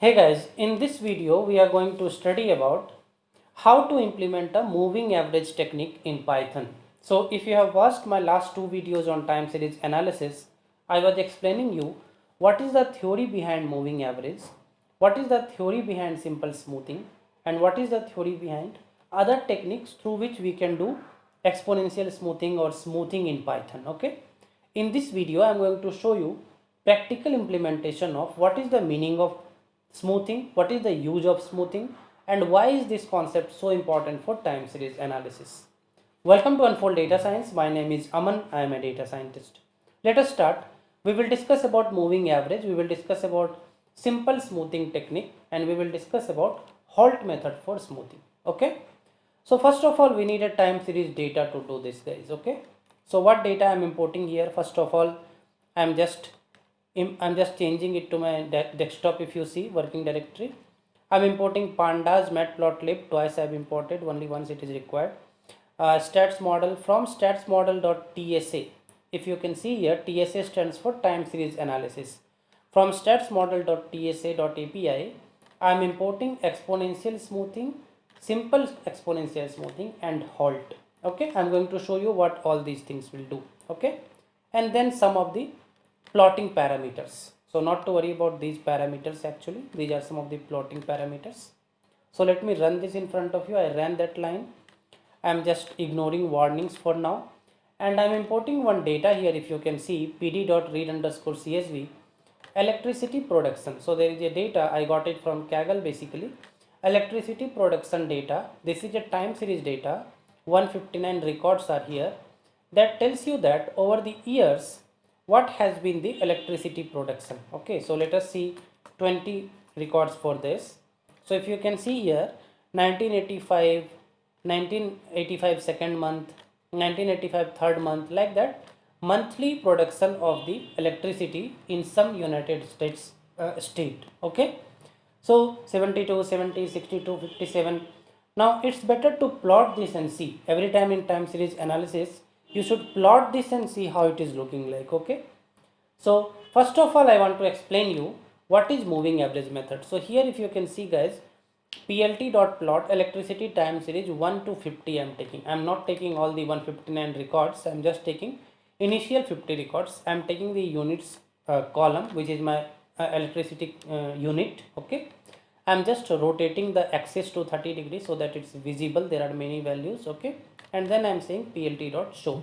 Hey guys, in this video we are going to study about how to implement a moving average technique in Python. So if you have watched my last two videos on time series analysis, I was explaining you what is the theory behind moving average, what is the theory behind simple smoothing, and what is the theory behind other techniques through which we can do exponential smoothing or smoothing in Python. Okay. In this video I am going to show you practical implementation of what is the meaning of smoothing, what is the use of smoothing, and why is this concept so important for time series analysis. Welcome to Unfold Data Science. My name is Aman. I am a data scientist. Let us start. We will discuss about moving average, we will discuss about simple smoothing technique, and we will discuss about halt method for smoothing. Okay. So first of all we need a time series data to do this, guys. Okay. So what data I am importing here? First of all, I'm just changing it to my desktop. If you see working directory, I'm importing pandas matplotlib. Twice I've imported, only once it is required. Stats model from stats model.tsa. If you can see here, TSA stands for time series analysis. From stats model.tsa.api, I'm importing exponential smoothing, simple exponential smoothing, and halt. Okay, I'm going to show you what all these things will do. Okay, and then some of the plotting parameters. So not to worry about these parameters, actually these are some of the plotting parameters. So let me run this in front of you. I ran that line. I am just ignoring warnings for now, and I am importing one data here. If you can see, pd.read_csv electricity production. So there is a data, I got it from Kaggle, basically electricity production data. This is a time series data. 159 records are here. That tells you that over the years what has been the electricity production. Okay, so let us see 20 records for this. So if you can see here, 1985, 1985 second month, 1985 third month, like that, monthly production of the electricity in some United States state. Okay, so 72, 70, 62, 57. Now it's better to plot this and see. Every time in time series analysis you should plot this and see how it is looking like. Okay, so first of all I want to explain you what is moving average method. So here if you can see, guys, plt.plot electricity time series 1 to 50 I am taking. I am not taking all the 159 records. I am just taking initial 50 records. I am taking the units column, which is my electricity unit. Okay, I am just rotating the axis to 30 degrees so that it's visible. There are many values. Okay, and then I am saying plt.show.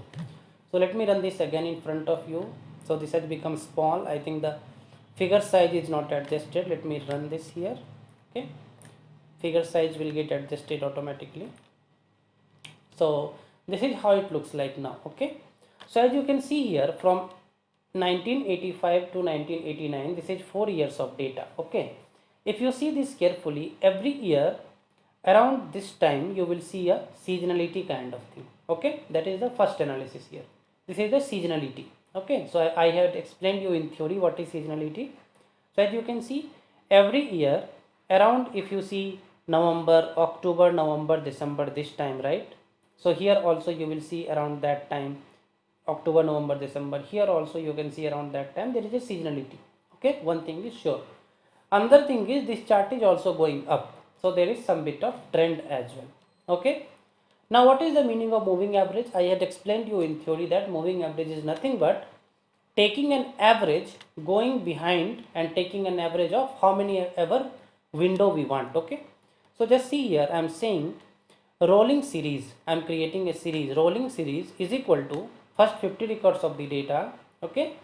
So let me run this again in front of you. So this has become small. I think the figure size is not adjusted. Let me run this here. Okay, figure size will get adjusted automatically. So this is how it looks like now. Okay, so as you can see here, from 1985 to 1989, this is 4 years of data. Okay, if you see this carefully, every year around this time you will see a seasonality kind of thing. Okay, that is the first analysis here. This is the seasonality. Okay, so I have explained you in theory what is seasonality. So as you can see, every year around, if you see November, October, November, December, this time, right? So here also you will see around that time, October, November, December. Here also you can see around that time there is a seasonality. Okay, one thing is sure. Another thing is this chart is also going up. So there is some bit of trend as well. Okay. Now what is the meaning of moving average? I had explained you in theory that moving average is nothing but taking an average, going behind and taking an average of how many ever window we want. Okay, so just see here, I am saying rolling series. I am creating a series. Rolling series is equal to first 50 records of the data. Okay,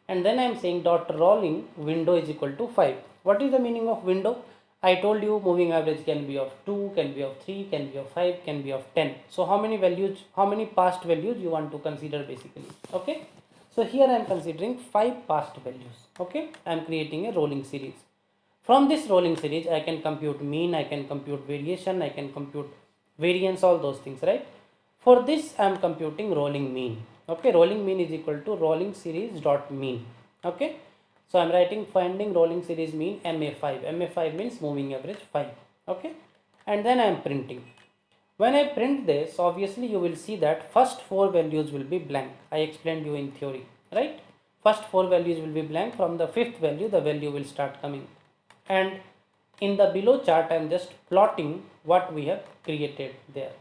and then I am saying dot rolling window is equal to 5. What is the meaning of window? I told you moving average can be of 2, can be of 3, can be of 5, can be of 10. So how many values, how many past values you want to consider, basically. Okay, so here I am considering 5 past values. Okay, I am creating a rolling series. From this rolling series I can compute mean, I can compute variation, I can compute variance, all those things, right? For this I am computing rolling mean. Okay, rolling mean is equal to rolling series dot mean. Okay, so I am writing finding rolling series mean MA5. MA5 means moving average 5. Okay, and then I am printing. When I print this, obviously you will see that first 4 values will be blank. I explained you in theory, right? First 4 values will be blank. From the 5th value the value will start coming, and in the below chart I am just plotting what we have created there,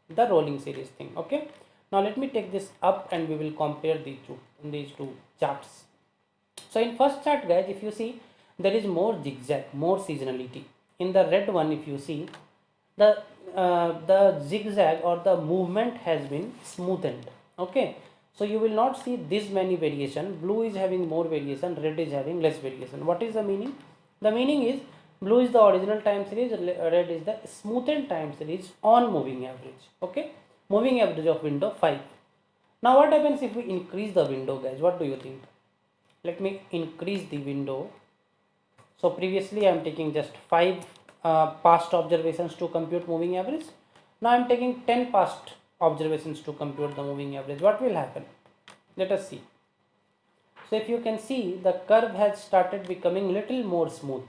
the rolling series thing. Okay, now let me take this up and we will compare these two charts. So in first chart guys, if you see, there is more zigzag, more seasonality. In the red one, if you see, the zigzag or the movement has been smoothened. Okay, so you will not see this many variation. Blue is having more variation, red is having less variation. What is the meaning? The meaning is blue is the original time series, red is the smoothened time series on moving average. Okay, moving average of window 5. Now what happens if we increase the window guys? What do you think? Let me increase the window. So previously I am taking just 5 past observations to compute moving average. Now I am taking 10 past observations to compute the moving average. What will happen? Let us see. So if you can see, the curve has started becoming little more smooth.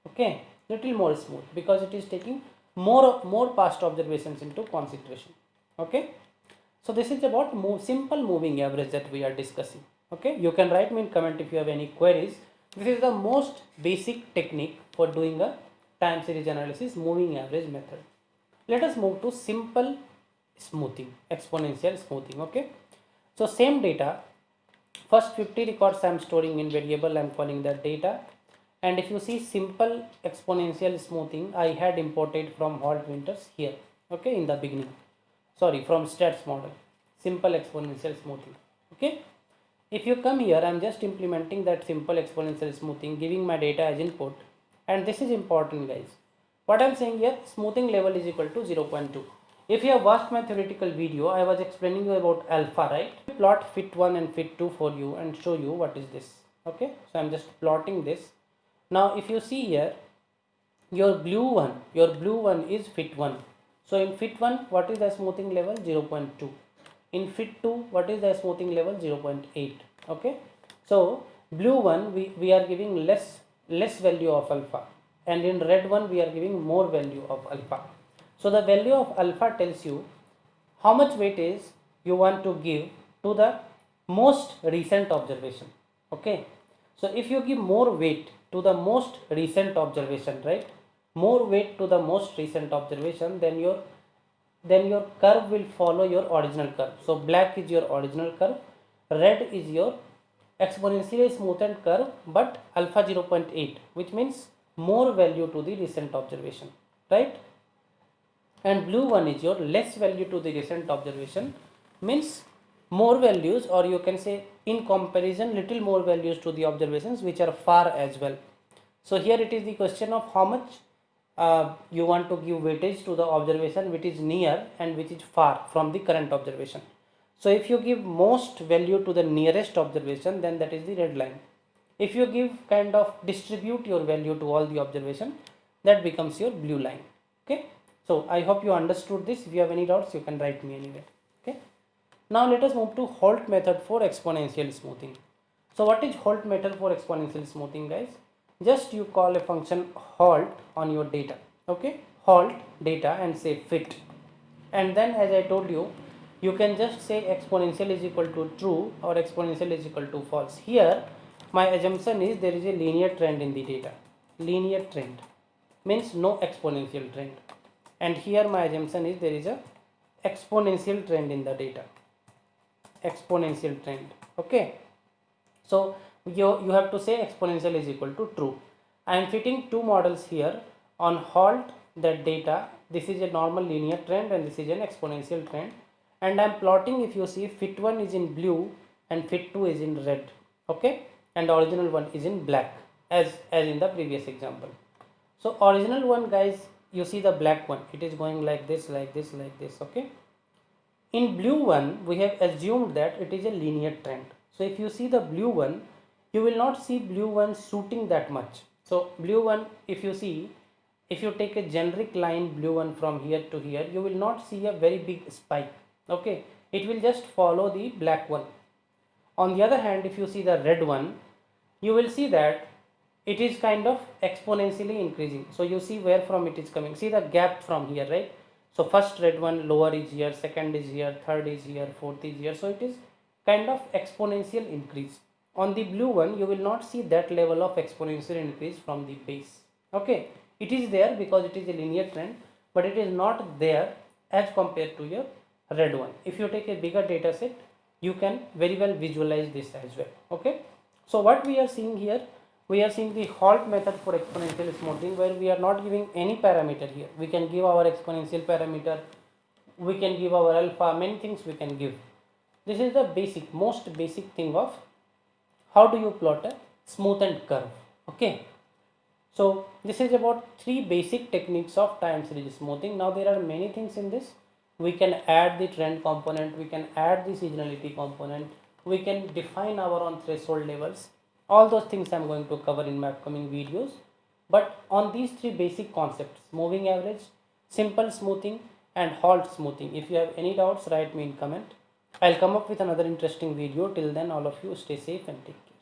Okay, little more smooth because it is taking more past observations into consideration. Okay, so this is about simple moving average that we are discussing. Okay, you can write me in comment if you have any queries. This is the most basic technique for doing a time series analysis, moving average method. Let us move to simple smoothing, exponential smoothing. Okay, so same data, first 50 records I am storing in variable, I am calling that data. And if you see simple exponential smoothing, I had imported from Holt Winters here. Okay, in the beginning, sorry, from stats model, simple exponential smoothing. Okay, if you come here, I am just implementing that simple exponential smoothing, giving my data as input. And this is important guys, what I am saying here, smoothing level is equal to 0.2. If you have watched my theoretical video, I was explaining you about alpha, right? Plot fit 1 and fit 2 for you and show you what is this. Okay, so I am just plotting this. Now if you see here, your blue one is fit 1. So in fit 1, what is the smoothing level? 0.2. In fit 2, what is the smoothing level? 0.8. Okay, so blue one we are giving less value of alpha, and in red one we are giving more value of alpha. So the value of alpha tells you how much weightage you want to give to the most recent observation. Okay, so if you give more weight to the most recent observation, right, more weight to the most recent observation, then your curve will follow your original curve. So black is your original curve, red is your exponentially smoothened curve but alpha 0.8, which means more value to the recent observation, right? And blue one is your less value to the recent observation, means more values, or you can say in comparison little more values to the observations which are far as well. So here it is the question of how much you want to give weightage to the observation which is near and which is far from the current observation. So if you give most value to the nearest observation, then that is the red line. If you give kind of distribute your value to all the observation, that becomes your blue line. Okay, so I hope you understood this. If you have any doubts, you can write me anywhere. Okay, now let us move to Holt method for exponential smoothing. So what is Holt method for exponential smoothing guys? Just you call a function Holt on your data. Okay, Holt data and say fit, and then as I told you, you can just say exponential is equal to true or exponential is equal to false. Here my assumption is there is a linear trend in the data. Linear trend means no exponential trend, and here my assumption is there is a exponential trend in the data. Exponential trend. Okay, so you have to say exponential is equal to true. I am fitting two models here on Holt that data. This is a normal linear trend and this is an exponential trend, and I am plotting. If you see, fit 1 is in blue and fit 2 is in red. Okay, and the original one is in black as in the previous example. So original one guys, you see the black one, it is going like this, like this, like this. Okay, in blue one we have assumed that it is a linear trend. So if you see the blue one, you will not see blue one shooting that much. So blue one, if you see, if you take a generic line blue one from here to here, you will not see a very big spike. Okay, it will just follow the black one. On the other hand, if you see the red one, you will see that it is kind of exponentially increasing. So you see where from it is coming. See the gap from here, right? So first red one lower is here, second is here, third is here, fourth is here. So it is kind of exponential increase. On the blue one, you will not see that level of exponential increase from the base. Okay, It is there because it is a linear trend, but it is not there as compared to your red one. If you take a bigger data set, you can very well visualize this as well. Okay, so what we are seeing here, we are seeing the halt method for exponential smoothing, where we are not giving any parameter here. We can give our exponential parameter, we can give our alpha, many things we can give. This is the basic, most basic thing of how do you plot a smoothened curve. Okay, so this is about three basic techniques of time series smoothing. Now there are many things in this. We can add the trend component, we can add the seasonality component, we can define our own threshold levels. All those things I'm going to cover in my upcoming videos. But on these three basic concepts, moving average, simple smoothing and halt smoothing, if you have any doubts, write me in comment. I'll come up with another interesting video. Till then, all of you stay safe and take care.